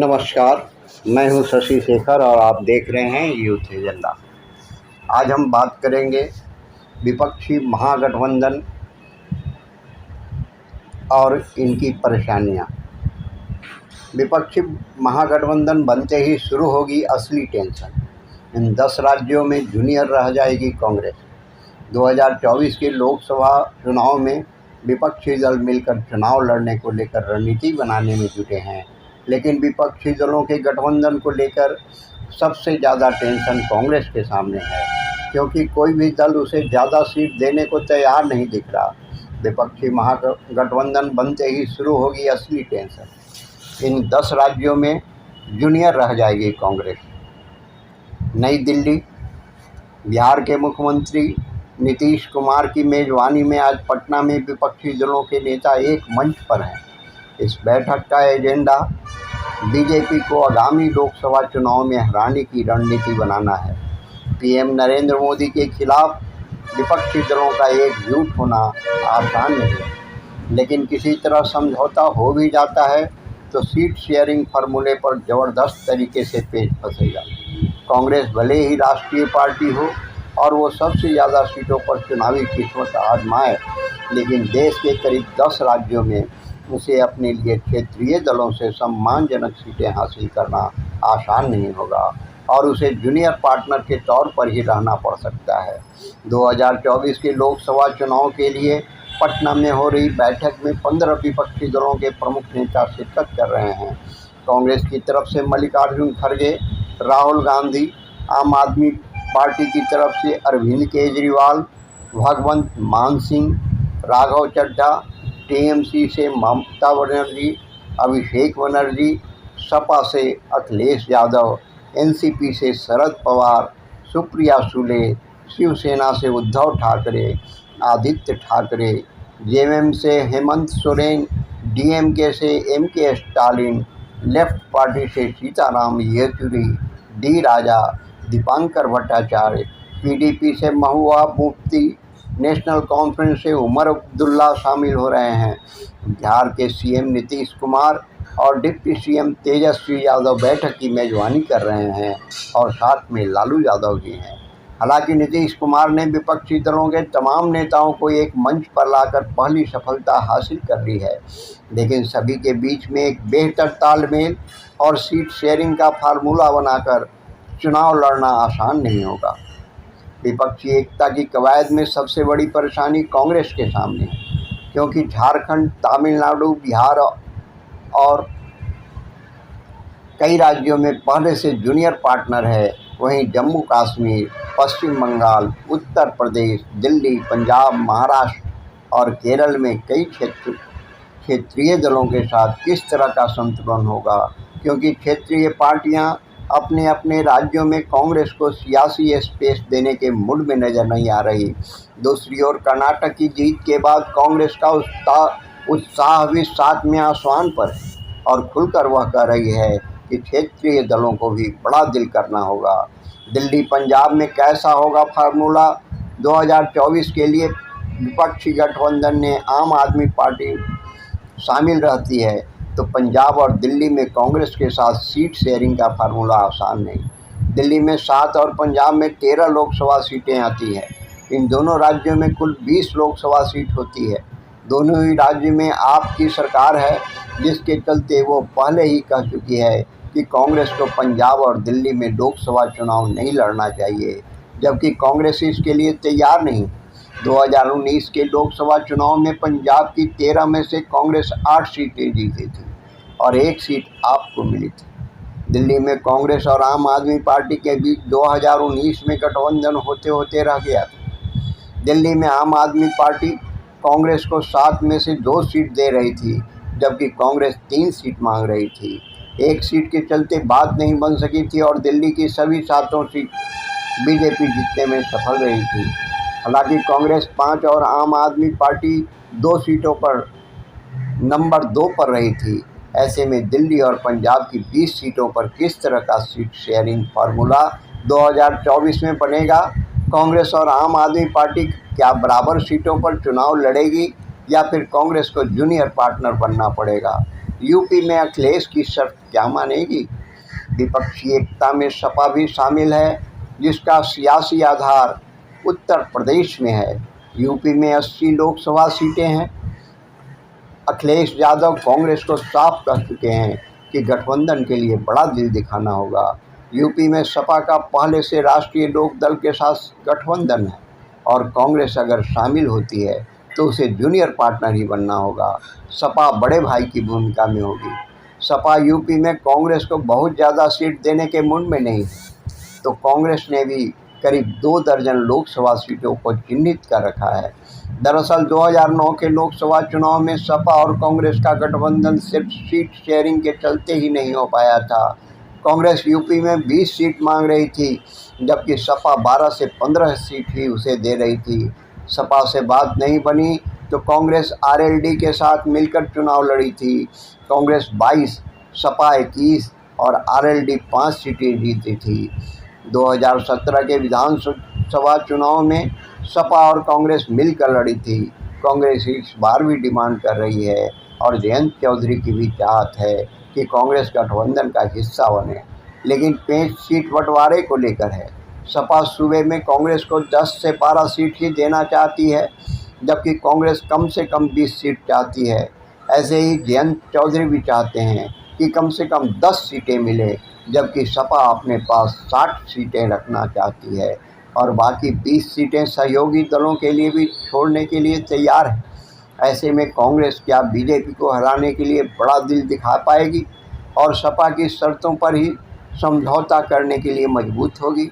नमस्कार, मैं हूं शशि शेखर और आप देख रहे हैं यूथ एजेंडा। आज हम बात करेंगे विपक्षी महागठबंधन और इनकी परेशानियां। विपक्षी महागठबंधन बनते ही शुरू होगी असली टेंशन। इन 10 राज्यों में जूनियर रह जाएगी कांग्रेस। 2024 के लोकसभा चुनाव में विपक्षी दल मिलकर चुनाव लड़ने को लेकर रणनीति बनाने में जुटे हैं, लेकिन विपक्षी दलों के गठबंधन को लेकर सबसे ज़्यादा टेंशन कांग्रेस के सामने है, क्योंकि कोई भी दल उसे ज़्यादा सीट देने को तैयार नहीं दिख रहा। विपक्षी महागठबंधन बनते ही शुरू होगी असली टेंशन। इन 10 राज्यों में जूनियर रह जाएगी कांग्रेस। नई दिल्ली। बिहार के मुख्यमंत्री नीतीश कुमार की मेज़बानी में आज पटना में विपक्षी दलों के नेता एक मंच पर हैं। इस बैठक का एजेंडा बीजेपी को आगामी लोकसभा चुनाव में हराने की रणनीति बनाना है। पीएम नरेंद्र मोदी के खिलाफ विपक्षी दलों का एकजुट होना आसान नहीं है, लेकिन किसी तरह समझौता हो भी जाता है तो सीट शेयरिंग फार्मूले पर ज़बरदस्त तरीके से पेच फंसेगा। कांग्रेस भले ही राष्ट्रीय पार्टी हो और वो सबसे ज़्यादा सीटों पर चुनावी किस्मत आजमाए, लेकिन देश के करीब 10 राज्यों में उसे अपने लिए क्षेत्रीय दलों से सम्मानजनक सीटें हासिल करना आसान नहीं होगा और उसे जूनियर पार्टनर के तौर पर ही रहना पड़ सकता है। 2024 के लोकसभा चुनाव के लिए पटना में हो रही बैठक में 15 विपक्षी दलों के प्रमुख नेता शिरकत कर रहे हैं। कांग्रेस की तरफ से मल्लिकार्जुन खड़गे, राहुल गांधी, आम आदमी पार्टी की तरफ से अरविंद केजरीवाल, भगवंत मान सिंह, राघव चड्ढा, टीएमसी से ममता बनर्जी, अभिषेक बनर्जी, सपा से अखिलेश यादव, एनसीपी से शरद पवार, सुप्रिया सुले, शिवसेना से उद्धव ठाकरे, आदित्य ठाकरे, जेएमएम से हेमंत सोरेन, डीएमके से एमके स्टालिन, लेफ्ट पार्टी से सीताराम येचुरी, डी राजा, दीपांकर भट्टाचार्य, पीडीपी से महुआ मुफ्ती, नेशनल कॉन्फ्रेंस से उमर अब्दुल्ला शामिल हो रहे हैं। बिहार के सीएम नीतीश कुमार और डिप्टी सीएम तेजस्वी यादव बैठक की मेजबानी कर रहे हैं और साथ में लालू यादव भी हैं। हालांकि नीतीश कुमार ने विपक्षी दलों के तमाम नेताओं को एक मंच पर लाकर पहली सफलता हासिल कर ली है, लेकिन सभी के बीच में एक बेहतर तालमेल और सीट शेयरिंग का फार्मूला बनाकर चुनाव लड़ना आसान नहीं होगा। विपक्षी एकता की कवायद में सबसे बड़ी परेशानी कांग्रेस के सामने है, क्योंकि झारखंड, तमिलनाडु, बिहार और कई राज्यों में पहले से जूनियर पार्टनर है। वहीं जम्मू कश्मीर, पश्चिम बंगाल, उत्तर प्रदेश, दिल्ली, पंजाब, महाराष्ट्र और केरल में कई क्षेत्रीय दलों के साथ किस तरह का संतुलन होगा, क्योंकि क्षेत्रीय पार्टियां अपने अपने राज्यों में कांग्रेस को सियासी स्पेस देने के मूड में नजर नहीं आ रही। दूसरी ओर कर्नाटक की जीत के बाद कांग्रेस का उत्साह भी 7वें आसमान पर है और खुलकर वह कह रही है कि क्षेत्रीय दलों को भी बड़ा दिल करना होगा। दिल्ली, पंजाब में कैसा होगा फार्मूला? 2024 के लिए विपक्षी गठबंधन ने आम आदमी पार्टी शामिल रहती है तो पंजाब और दिल्ली में कांग्रेस के साथ सीट शेयरिंग का फार्मूला आसान नहीं। दिल्ली में 7 और पंजाब में 13 लोकसभा सीटें आती हैं। इन दोनों राज्यों में कुल 20 लोकसभा सीट होती है। दोनों ही राज्य में आप की सरकार है, जिसके चलते वो पहले ही कह चुकी है कि कांग्रेस को पंजाब और दिल्ली में लोकसभा चुनाव नहीं लड़ना चाहिए, जबकि कांग्रेस इसके लिए तैयार नहीं। 2019 के लोकसभा चुनाव में पंजाब की 13 में से कांग्रेस 8 सीटें जीती थी और 1 सीट आपको मिली थी। दिल्ली में कांग्रेस और आम आदमी पार्टी के बीच 2019 में गठबंधन होते होते रह गया था। दिल्ली में आम आदमी पार्टी कांग्रेस को 7 में से 2 सीट दे रही थी, जबकि कांग्रेस 3 सीट मांग रही थी। 1 सीट के चलते बात नहीं बन सकी थी और दिल्ली की सभी 7 सीट बीजेपी जीतने में सफल रही थी। हालांकि कांग्रेस 5 और आम आदमी पार्टी 2 सीटों पर नंबर 2 पर रही थी। ऐसे में दिल्ली और पंजाब की 20 सीटों पर किस तरह का सीट शेयरिंग फार्मूला 2024 में बनेगा? कांग्रेस और आम आदमी पार्टी क्या बराबर सीटों पर चुनाव लड़ेगी या फिर कांग्रेस को जूनियर पार्टनर बनना पड़ेगा? यूपी में अखिलेश की शर्त क्या मानेगी? विपक्षी एकता में सपा भी शामिल है, जिसका सियासी आधार उत्तर प्रदेश में है। यूपी में 80 लोकसभा सीटें हैं। अखिलेश यादव कांग्रेस को साफ कह चुके हैं कि गठबंधन के लिए बड़ा दिल दिखाना होगा। यूपी में सपा का पहले से राष्ट्रीय लोक दल के साथ गठबंधन है और कांग्रेस अगर शामिल होती है तो उसे जूनियर पार्टनर ही बनना होगा। सपा बड़े भाई की भूमिका में होगी। सपा यूपी में कांग्रेस को बहुत ज़्यादा सीट देने के मूड में नहीं है, तो कांग्रेस ने भी करीब 2 दर्जन लोकसभा सीटों को चिन्हित कर रखा है। दरअसल 2009 के लोकसभा चुनाव में सपा और कांग्रेस का गठबंधन सिर्फ सीट शेयरिंग के चलते ही नहीं हो पाया था। कांग्रेस यूपी में 20 सीट मांग रही थी, जबकि सपा 12 से 15 सीट ही उसे दे रही थी। सपा से बात नहीं बनी तो कांग्रेस आरएलडी के साथ मिलकर चुनाव लड़ी थी। कांग्रेस 22, सपा 21 और आरएलडी 5 सीटें जीती थी। 2017 के विधानसभा चुनाव में सपा और कांग्रेस मिलकर लड़ी थी। कांग्रेस इस बार भी डिमांड कर रही है और जयंत चौधरी की भी चाहत है कि कांग्रेस गठबंधन का हिस्सा बने, लेकिन 5 सीट बंटवारे को लेकर है। सपा सूबे में कांग्रेस को 10 से 12 सीट ही देना चाहती है, जबकि कांग्रेस कम से कम 20 सीट चाहती है। ऐसे ही जयंत चौधरी भी चाहते हैं कि कम से कम 10 सीटें मिले, जबकि सपा अपने पास 60 सीटें रखना चाहती है और बाकी 20 सीटें सहयोगी दलों के लिए भी छोड़ने के लिए तैयार है। ऐसे में कांग्रेस क्या बीजेपी को हराने के लिए बड़ा दिल दिखा पाएगी और सपा की शर्तों पर ही समझौता करने के लिए मजबूत होगी?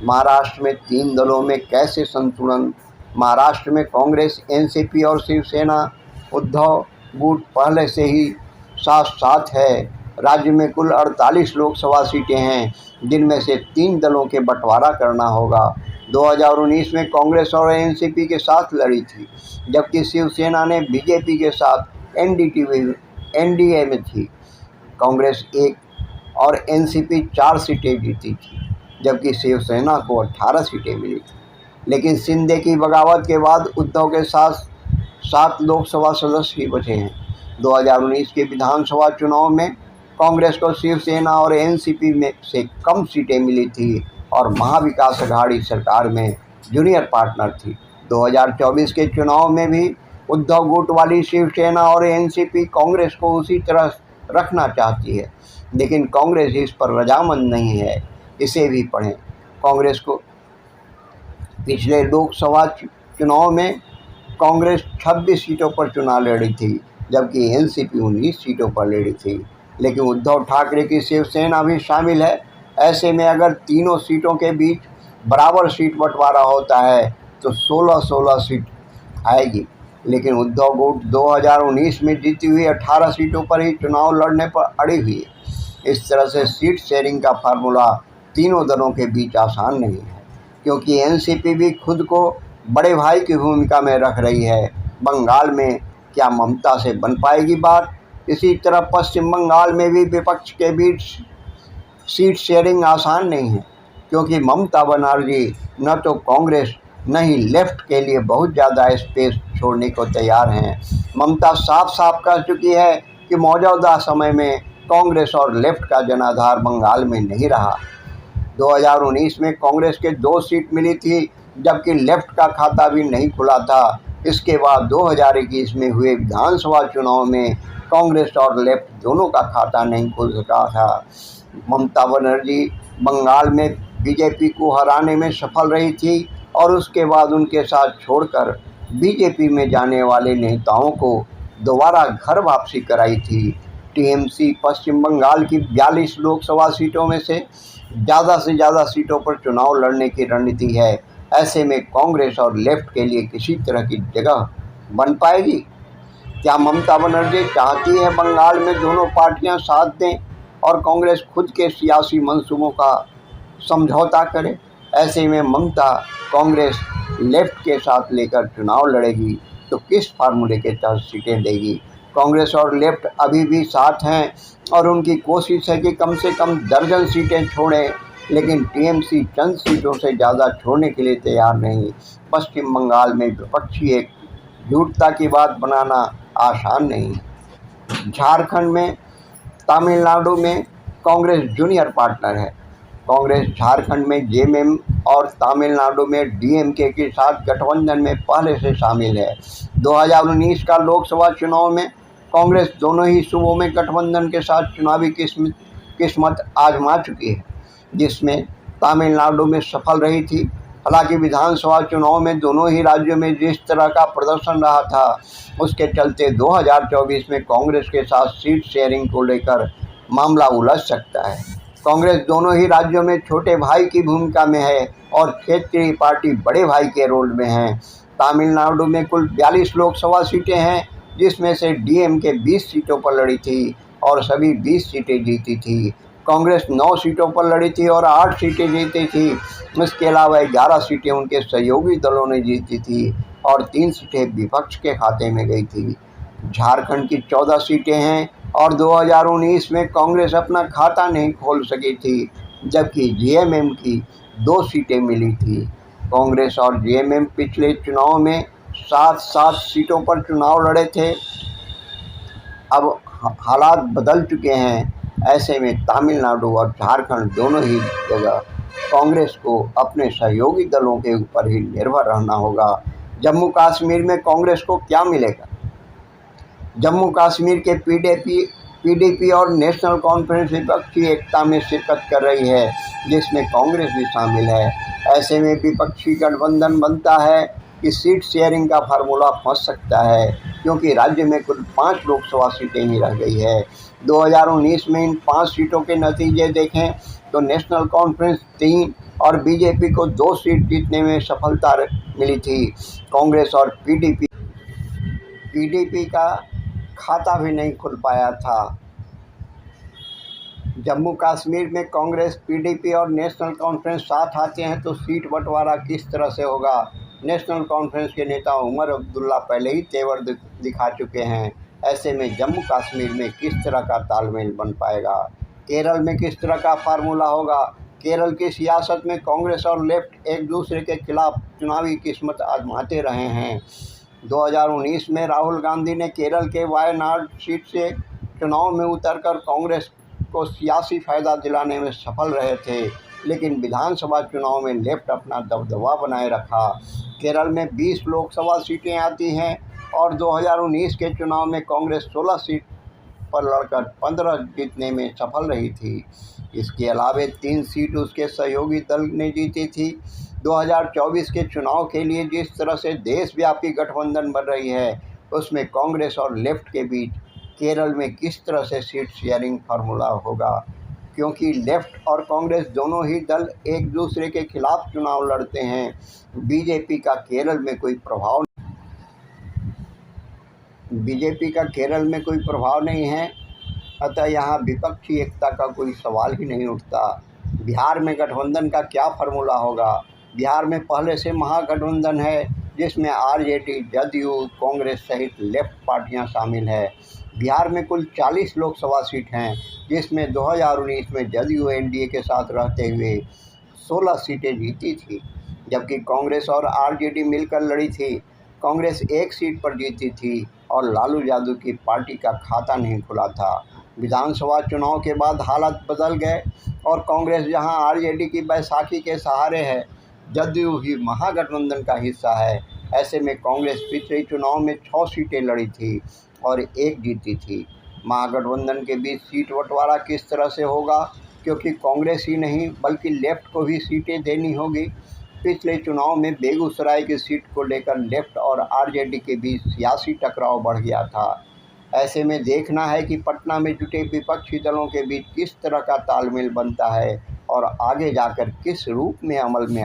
महाराष्ट्र में 3 दलों में कैसे संतुलन? महाराष्ट्र में कांग्रेस, एनसीपी और शिवसेना उद्धव गुट पहले से ही साथ साथ है। राज्य में कुल 48 लोकसभा सीटें हैं, जिनमें से 3 दलों के बंटवारा करना होगा। 2019 में कांग्रेस और एनसीपी के साथ लड़ी थी, जबकि शिवसेना ने बीजेपी के साथ एनडीए में थी। कांग्रेस 1 और एनसीपी 4 सीटें जीती थी, जबकि शिवसेना को 18 सीटें मिली थी। लेकिन शिंदे की बगावत के बाद उद्धव के साथ 7 लोकसभा सदस्य ही बचे हैं। 2019 के विधानसभा चुनाव में कांग्रेस को शिवसेना और एनसीपी में से कम सीटें मिली थी और महाविकास अघाड़ी सरकार में जूनियर पार्टनर थी। 2024 के चुनाव में भी उद्धव गुट वाली शिवसेना और एनसीपी कांग्रेस को उसी तरह रखना चाहती है, लेकिन कांग्रेस इस पर रजामंद नहीं है। इसे भी पढ़ें। कांग्रेस को पिछले लोकसभा चुनाव में कांग्रेस 26 सीटों पर चुनाव लड़ी थी, जबकि एनसीपी 19 सीटों पर लड़ी थी, लेकिन उद्धव ठाकरे की शिवसेना भी शामिल है। ऐसे में अगर तीनों सीटों के बीच बराबर सीट बंटवारा होता है तो 16-16 सीट आएगी, लेकिन उद्धव गुट 2019 में जीती हुई 18 सीटों पर ही चुनाव लड़ने पर अड़ी हुई है। इस तरह से सीट शेयरिंग का फार्मूला तीनों दलों के बीच आसान नहीं है, क्योंकि एनसीपी भी खुद को बड़े भाई की भूमिका में रख रही है। बंगाल में क्या ममता से बन पाएगी बात? इसी तरह पश्चिम बंगाल में भी विपक्ष के बीच सीट शेयरिंग आसान नहीं है, क्योंकि ममता बनर्जी न तो कांग्रेस न ही लेफ्ट के लिए बहुत ज़्यादा स्पेस छोड़ने को तैयार हैं। ममता साफ साफ कह चुकी है कि मौजूदा समय में कांग्रेस और लेफ्ट का जनाधार बंगाल में नहीं रहा। 2019 में कांग्रेस के 2 सीट मिली थी, जबकि लेफ्ट का खाता भी नहीं खुला था। इसके बाद 2021 में हुए विधानसभा चुनाव में कांग्रेस और लेफ्ट दोनों का खाता नहीं खुल सका था। ममता बनर्जी बंगाल में बीजेपी को हराने में सफल रही थी और उसके बाद उनके साथ छोड़कर बीजेपी में जाने वाले नेताओं को दोबारा घर वापसी कराई थी। टीएमसी पश्चिम बंगाल की 42 लोकसभा सीटों में से ज़्यादा सीटों पर चुनाव लड़ने की रणनीति है। ऐसे में कांग्रेस और लेफ्ट के लिए किसी तरह की जगह बन पाएगी? क्या ममता बनर्जी चाहती है बंगाल में दोनों पार्टियां साथ दें और कांग्रेस खुद के सियासी मंसूबों का समझौता करे? ऐसे में ममता कांग्रेस लेफ्ट के साथ लेकर चुनाव लड़ेगी तो किस फार्मूले के तहत सीटें देगी? कांग्रेस और लेफ्ट अभी भी साथ हैं और उनकी कोशिश है कि कम से कम दर्जन सीटें छोड़ें, लेकिन टीएमसी चंद सीटों से ज़्यादा छोड़ने के लिए तैयार नहीं। पश्चिम बंगाल में विपक्षी एकजुटता की बात बनाना आसान नहीं है। झारखंड में, तमिलनाडु में कांग्रेस जूनियर पार्टनर है। कांग्रेस झारखंड में जेएमएम और तमिलनाडु में डीएमके के साथ गठबंधन में पहले से शामिल है। 2019 का लोकसभा चुनाव में कांग्रेस दोनों ही सूबों में गठबंधन के साथ चुनावी किस्मत आजमा चुकी है, जिसमें तमिलनाडु में सफल रही थी। हालांकि विधानसभा चुनाव में दोनों ही राज्यों में जिस तरह का प्रदर्शन रहा था, उसके चलते 2024 में कांग्रेस के साथ सीट शेयरिंग को लेकर मामला उलझ सकता है। कांग्रेस दोनों ही राज्यों में छोटे भाई की भूमिका में है और क्षेत्रीय पार्टी बड़े भाई के रोल में है। तमिलनाडु में कुल 42 लोकसभा सीटें हैं, जिसमें से डीएमके 20 सीटों पर लड़ी थी और सभी 20 सीटें जीती थी। कांग्रेस 9 सीटों पर लड़ी थी और 8 सीटें जीती थी। इसके अलावा 11 सीटें उनके सहयोगी दलों ने जीती थी और 3 सीटें विपक्ष के खाते में गई थी। झारखंड की 14 सीटें हैं और 2019 में कांग्रेस अपना खाता नहीं खोल सकी थी, जबकि जेएमएम की 2 सीटें मिली थी। कांग्रेस और जेएमएम पिछले चुनाव में 7-7 सीटों पर चुनाव लड़े थे। अब हालात बदल चुके हैं। ऐसे में तमिलनाडु और झारखंड दोनों ही जगह कांग्रेस को अपने सहयोगी दलों के ऊपर ही निर्भर रहना होगा। जम्मू कश्मीर में कांग्रेस को क्या मिलेगा? जम्मू कश्मीर के पीडीपी और नेशनल कॉन्फ्रेंस विपक्षी एकता में शिरकत कर रही है, जिसमें कांग्रेस भी शामिल है। ऐसे में विपक्षी गठबंधन बनता है कि सीट शेयरिंग का फार्मूला फंस सकता है, क्योंकि राज्य में कुल 5 लोकसभा सीटें ही रह गई है। 2019 में इन 5 सीटों के नतीजे देखें तो नेशनल कॉन्फ्रेंस 3 और बीजेपी को 2 सीट जीतने में सफलता मिली थी। कांग्रेस और पीडीपी का खाता भी नहीं खुल पाया था। जम्मू कश्मीर में कांग्रेस, पीडीपी और नेशनल कॉन्फ्रेंस साथ आते हैं तो सीट बंटवारा किस तरह से होगा? नेशनल कॉन्फ्रेंस के नेता उमर अब्दुल्ला पहले ही तेवर दिखा चुके हैं। ऐसे में जम्मू कश्मीर में किस तरह का तालमेल बन पाएगा? केरल में किस तरह का फार्मूला होगा? केरल की सियासत में कांग्रेस और लेफ्ट एक दूसरे के खिलाफ चुनावी किस्मत आजमाते रहे हैं। 2019 में राहुल गांधी ने केरल के वायनाड सीट से चुनाव में उतरकर कांग्रेस को सियासी फायदा दिलाने में सफल रहे थे, लेकिन विधानसभा चुनाव में लेफ्ट अपना दबदबा बनाए रखा। केरल में 20 लोकसभा सीटें आती हैं और 2019 के चुनाव में कांग्रेस 16 सीट पर लड़कर 15 जीतने में सफल रही थी। इसके अलावा 3 सीट उसके सहयोगी दल ने जीती थी। 2024 के चुनाव के लिए जिस तरह से देशव्यापी गठबंधन बन रही है, उसमें कांग्रेस और लेफ्ट के बीच केरल में किस तरह से सीट शेयरिंग फार्मूला होगा, क्योंकि लेफ्ट और कांग्रेस दोनों ही दल एक दूसरे के खिलाफ चुनाव लड़ते हैं। बीजेपी का केरल में कोई प्रभाव नहीं है, अतः यहाँ विपक्षी एकता का कोई सवाल ही नहीं उठता। बिहार में गठबंधन का क्या फार्मूला होगा? बिहार में पहले से महागठबंधन है, जिसमें आरजेडी, जदयू, कांग्रेस सहित लेफ्ट पार्टियां शामिल है। बिहार में कुल 40 लोकसभा सीट हैं, जिसमें 2019 में जदयू एनडीए के साथ रहते हुए 16 सीटें जीती थी, जबकि कांग्रेस और आरजेडी मिलकर लड़ी थी। कांग्रेस 1 सीट पर जीती थी और लालू यादव की पार्टी का खाता नहीं खुला था। विधानसभा चुनाव के बाद हालात बदल गए और कांग्रेस जहां आरजेडी की बैसाखी के सहारे है, जदयू ही महागठबंधन का हिस्सा है। ऐसे में कांग्रेस पिछले चुनाव में 6 सीटें लड़ी थी और 1 जीती थी। महागठबंधन के बीच सीट बंटवारा किस तरह से होगा, क्योंकि कांग्रेस ही नहीं बल्कि लेफ्ट को भी सीटें देनी होगी। पिछले चुनाव में बेगूसराय की सीट को लेकर लेफ्ट और आरजेडी के बीच सियासी टकराव बढ़ गया था। ऐसे में देखना है कि पटना में जुटे विपक्षी दलों के बीच किस तरह का तालमेल बनता है और आगे जाकर किस रूप में अमल में